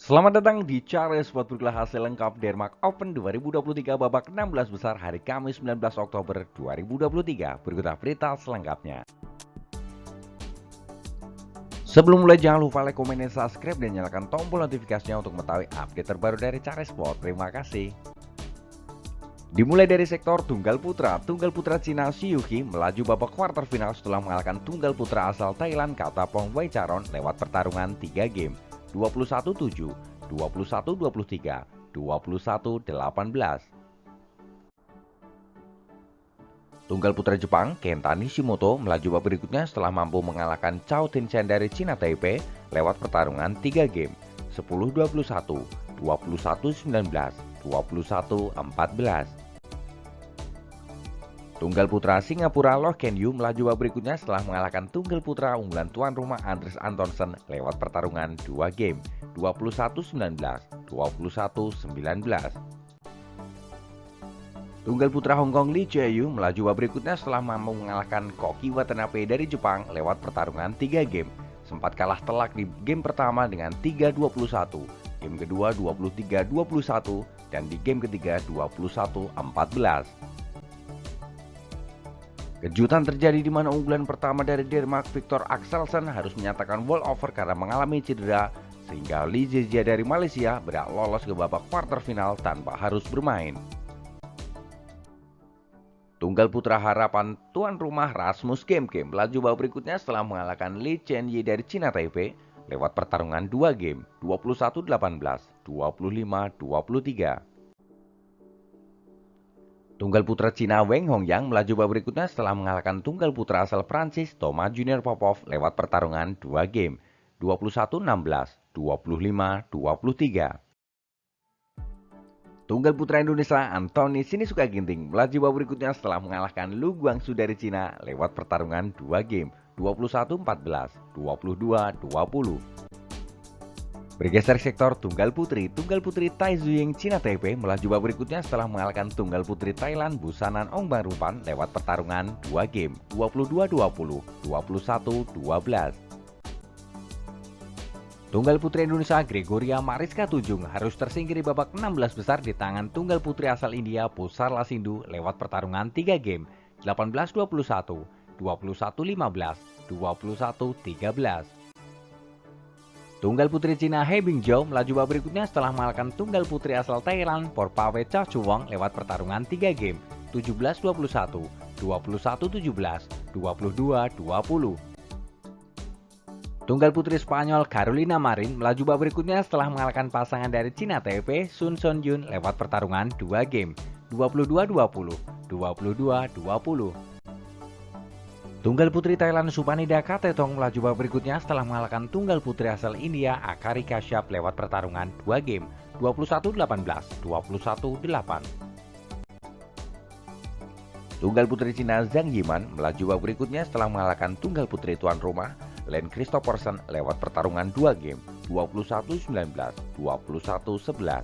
Selamat datang di Charles Sport Bergelar hasil lengkap Denmark Open 2023 babak 16 besar hari Kamis 19 Oktober 2023. Berikut berita selengkapnya. Sebelum mulai jangan lupa like, komen, dan subscribe dan nyalakan tombol notifikasinya untuk mengetahui update terbaru dari Charles Sport. Terima kasih. Dimulai dari sektor tunggal putra Cina Xu Yuqi melaju babak kuarter final setelah mengalahkan tunggal putra asal Thailand Katapong Waicharon lewat pertarungan 3 game, 21-7, 21-23, 21-18. Tunggal putra Jepang Kenta Nishimoto melaju babak berikutnya setelah mampu mengalahkan Chao Tianchen dari Cina Taipei lewat pertarungan 3 game, 10-21, 21-19, 21-14. Tunggal putra Singapura Loh Ken Yew melaju babak berikutnya setelah mengalahkan tunggal putra unggulan tuan rumah Andres Antonsen lewat pertarungan 2 game, 21-19, 21-19. Tunggal putra Hong Kong Lee Jae-yu melaju babak berikutnya setelah mampu mengalahkan Koki Watanabe dari Jepang lewat pertarungan 3 game. Sempat kalah telak di game pertama dengan 3-21, game kedua 23-21, dan di game ketiga 21-14. Kejutan terjadi di mana unggulan pertama dari Denmark Victor Axelsen harus menyatakan walkover karena mengalami cedera, sehingga Lee Zezia dari Malaysia berhak lolos ke babak quarter final tanpa harus bermain. Tunggal putra harapan tuan rumah Rasmus Kemke melaju babak berikutnya setelah mengalahkan Lee Chen-yi dari Cina Taipei lewat pertarungan 2 game, 21-18, 25-23. Tunggal putra Cina Weng Hongyang melaju babak berikutnya setelah mengalahkan tunggal putra asal Prancis Thomas Junior Popov lewat pertarungan 2 game, 21-16, 25-23. Tunggal putra Indonesia Anthony Sinisuka Ginting melaju babak berikutnya setelah mengalahkan Lu Guangzu dari Cina lewat pertarungan 2 game, 21-14, 22-20. Bergeser sektor tunggal putri Tai Zuying Cina Taipei melaju babak berikutnya setelah mengalahkan tunggal putri Thailand Busanan Ongbang Rupan lewat pertarungan 2 game, 22-20, 21-12. Tunggal putri Indonesia Gregoria Mariska Tunjung harus tersingkir di babak 16 besar di tangan tunggal putri asal India Pusar Lasindu lewat pertarungan 3 game, 18-21, 21-15, 21-13. Tunggal putri Cina He Bingzhou melaju babak berikutnya setelah mengalahkan tunggal putri asal Thailand Porpawe Chachuwong lewat pertarungan 3 game, 17-21, 21-17, 22-20. Tunggal putri Spanyol Carolina Marin melaju babak berikutnya setelah mengalahkan pasangan dari Cina Taipei Sun Sonjun lewat pertarungan 2 game, 22-20, 22-20. Tunggal putri Thailand Supanida Katetong melaju babak berikutnya setelah mengalahkan tunggal putri asal India Akari Kashyap lewat pertarungan 2 game, 21-18, 21-8. Tunggal putri Cina Zhang Yiman melaju babak berikutnya setelah mengalahkan tunggal putri tuan rumah Len Christophersen lewat pertarungan 2 game, 21-19, 21-11.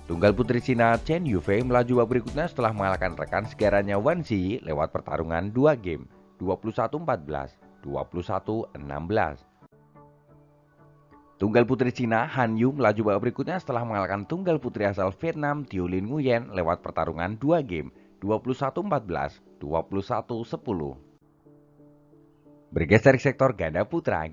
Tunggal putri Cina Chen Yufei melaju babak berikutnya setelah mengalahkan rekan segaranya Wan Ziyi lewat pertarungan 2 game, 21-14, 21-16. Tunggal putri Cina Han Yu melaju babak berikutnya setelah mengalahkan tunggal putri asal Vietnam Tiolin Nguyen lewat pertarungan 2 game, 21-14, 21-10. Bergeser sektor ganda putra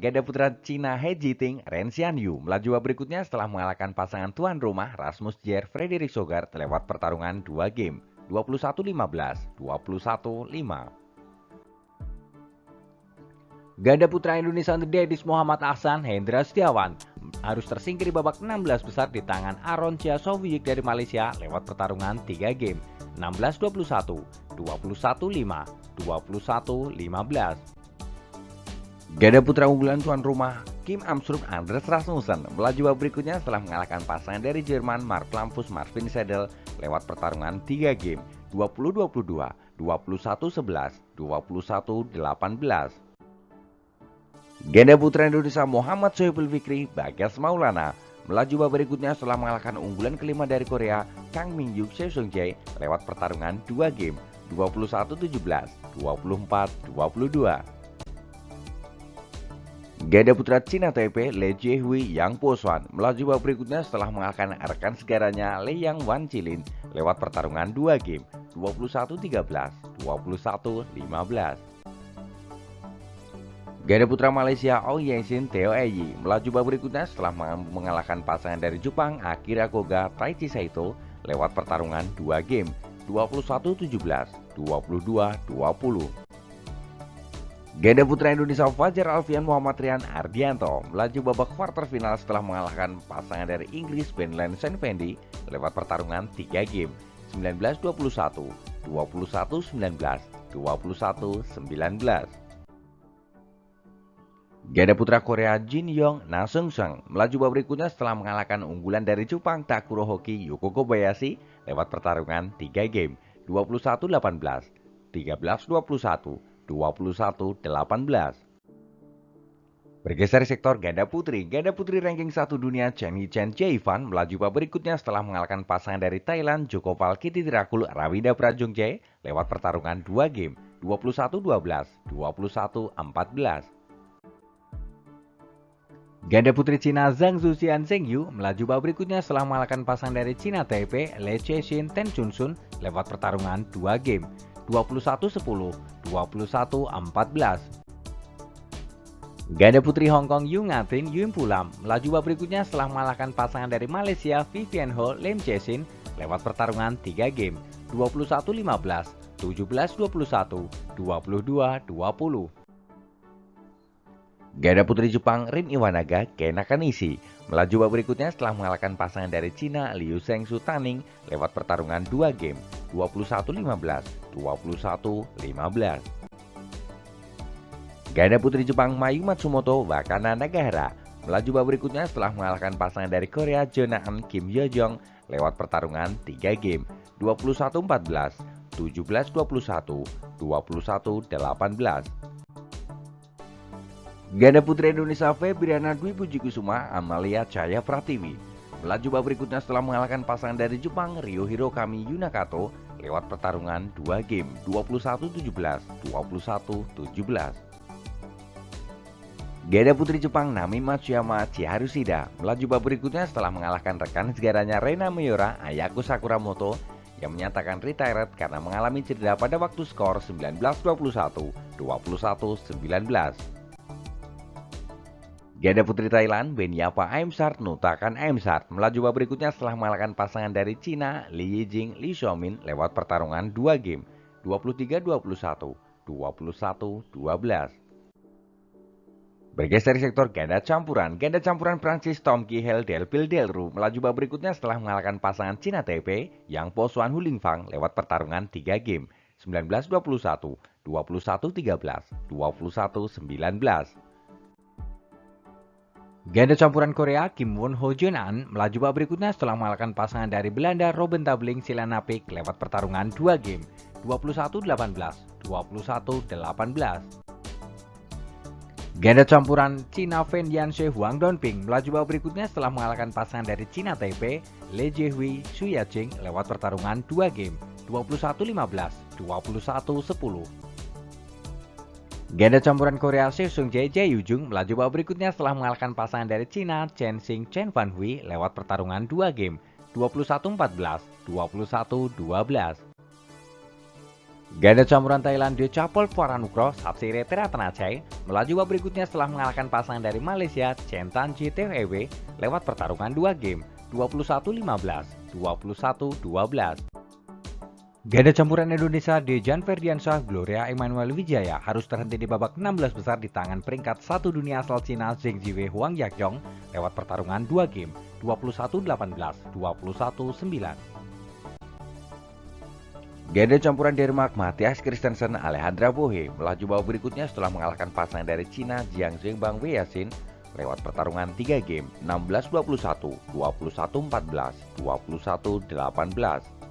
Cina He Jiting Ren Xianyu melaju babak berikutnya setelah mengalahkan pasangan tuan rumah Rasmus Djær Frederik Sogard lewat pertarungan 2 game, 21-15, 21-5. Ganda putra Indonesia untuk Dedis Muhammad Ahsan Hendra Setiawan harus tersingkir di babak 16 besar di tangan Aron Chia Sowiuk dari Malaysia lewat pertarungan 3 game, 16-21, 21-5, 21-15. Ganda putra unggulan tuan rumah Kim Amstrup Andres Rasmussen melaju babak berikutnya setelah mengalahkan pasangan dari Jerman Mark Lampus Marvin Seidel lewat pertarungan 3 game, 20-22, 21-11, 21-18. Ganda putra Indonesia Muhammad Sohibul Fikri Bagas Maulana melaju babak berikutnya setelah mengalahkan unggulan kelima dari Korea Kang Min-hyuk Seo Seung-jae lewat pertarungan 2 game, 21-17, 24-22. Ganda putra Cina Taipei Le Jiehui Yang Poswan melaju babak berikutnya setelah mengalahkan rekan segaranya Le Yang Wan Chilin lewat pertarungan 2 game 21-13, 21-15. Ganda putra Malaysia Ong Yangsin Teo Eyi melaju babak berikutnya setelah mengalahkan pasangan dari Jepang Akira Koga Taichi Saito lewat pertarungan 2 game 21-17, 22-20. Ganda putra Indonesia Fajar Alfian Muhammad Rian Ardianto melaju babak quarter final setelah mengalahkan pasangan dari Inggris Ben Lansen Fendi lewat pertarungan 3 game 19-21, 21-19, 21-19. Ganda putra Korea Jin Yong Na Seung Seung melaju babak berikutnya setelah mengalahkan unggulan dari Jepang Takuro Hoki Yuko Kobayashi lewat pertarungan 3 game 21-18, 13-21, 21-18. Bergeser sektor ganda putri ranking 1 dunia Chen Yichen Jaivan melaju babak berikutnya setelah mengalahkan pasangan dari Thailand Joko Valkiti Tirakul Rawida Prajongce lewat pertarungan 2 game 21-12, 21-14. Ganda putri Cina Zhang Zuxian Zhengyu melaju babak berikutnya setelah mengalahkan pasangan dari Cina Taipei Le Chexin Ten Chunsun lewat pertarungan 2 game 21-10, 21-14. Ganda putri Hong Kong Yu Ngatin Yuen Pulam melaju babak berikutnya setelah mengalahkan pasangan dari Malaysia Vivian Ho Lim Chexin lewat pertarungan 3 game 21-15, 17-21, 22-20. Ganda putri Jepang Rin Iwanaga Ken Nakanishi melaju babak berikutnya setelah mengalahkan pasangan dari Cina Liu Zhengsu Taning lewat pertarungan 2 game 21-15, 21-15. Ganda putri Jepang Mayu Matsumoto Wakana Nagahara melaju babak berikutnya setelah mengalahkan pasangan dari Korea Jonaan Kim Yeojong lewat pertarungan 3 game 21-14, 17-21, 21-18. Ganda putri Indonesia Febriana Dwi Puji Kusuma Amalia Chaya Pratiwi melaju babak berikutnya setelah mengalahkan pasangan dari Jepang Ryohiro Kami Yunakato lewat pertarungan 2 game 21-17, 21-17. Ganda putri Jepang Nami Matsuyama Chiharu Shida melaju babak berikutnya setelah mengalahkan rekan segaranya Rena Miura Ayako Sakuramoto yang menyatakan retired karena mengalami cedera pada waktu skor 19-21, 21-19. Ganda putri Thailand Benyapa Aimsart Nutakan Aimsart melaju babak berikutnya setelah mengalahkan pasangan dari Cina Li Yijing Li Xiaomin lewat pertarungan 2 game 23-21, 21-12. Bergeser sektor ganda campuran Prancis Tom Kihel Delpil Delru melaju babak berikutnya setelah mengalahkan pasangan Cina Taipei Yang Poswan Hulingfang lewat pertarungan 3 game 19-21, 21-13, 21-19. Ganda campuran Korea Kim Won Ho Jeon-an melaju babak berikutnya setelah mengalahkan pasangan dari Belanda Robin Tabling Silanapik lewat pertarungan 2 game 21-18, 21-18. Ganda campuran Cina Fen Yanxue Huang Donping melaju babak berikutnya setelah mengalahkan pasangan dari Cina Taipei Le Jiehui Xu Yaqing lewat pertarungan 2 game 21-15, 21-10. Ganda campuran Korea Seo Jae Jae Yujung melaju babak berikutnya setelah mengalahkan pasangan dari Cina Chen Xing Chen Fan Hui lewat pertarungan 2 game 21-14, 21-12. Ganda campuran Thailand Decapol Pharanukroh Sapsire Teratanachai melaju babak berikutnya setelah mengalahkan pasangan dari Malaysia Chen Tan Chi Teo Ewe lewat pertarungan 2 game 21-15, 21-12. Ganda campuran Indonesia Dejan Ferdiansyah Gloria Emmanuel Wijaya harus terhenti di babak 16 besar di tangan peringkat 1 dunia asal Cina Zheng Ziwei Huang Yakjong lewat pertarungan 2 game 21-18, 21-9. Ganda campuran Denmark Mathias Christensen Alejandra Bohe melaju babak berikutnya setelah mengalahkan pasangan dari Cina Jiang Zhengbang Wei Yasin lewat pertarungan 3 game 16-21, 21-14, 21-18.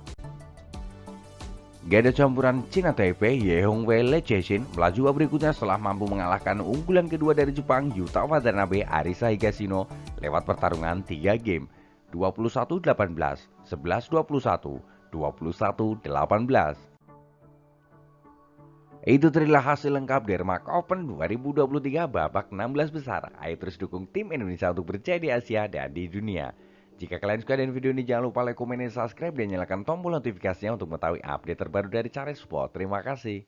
Ganda campuran Cina Taipei Ye Hongwei Le Chexin melaju babak berikutnya setelah mampu mengalahkan unggulan kedua dari Jepang Yuta Watanabe Arisa Higashino lewat pertarungan 3 game 21-18, 11-21, 21-18. Itu terilah hasil lengkap Denmark Open 2023 babak 16 besar. Ayo terus dukung tim Indonesia untuk berjaya di Asia dan di dunia. Jika kalian suka dengan video ini, jangan lupa like, komen, dan subscribe, dan nyalakan tombol notifikasinya untuk mengetahui update terbaru dari Cari Sport. Terima kasih.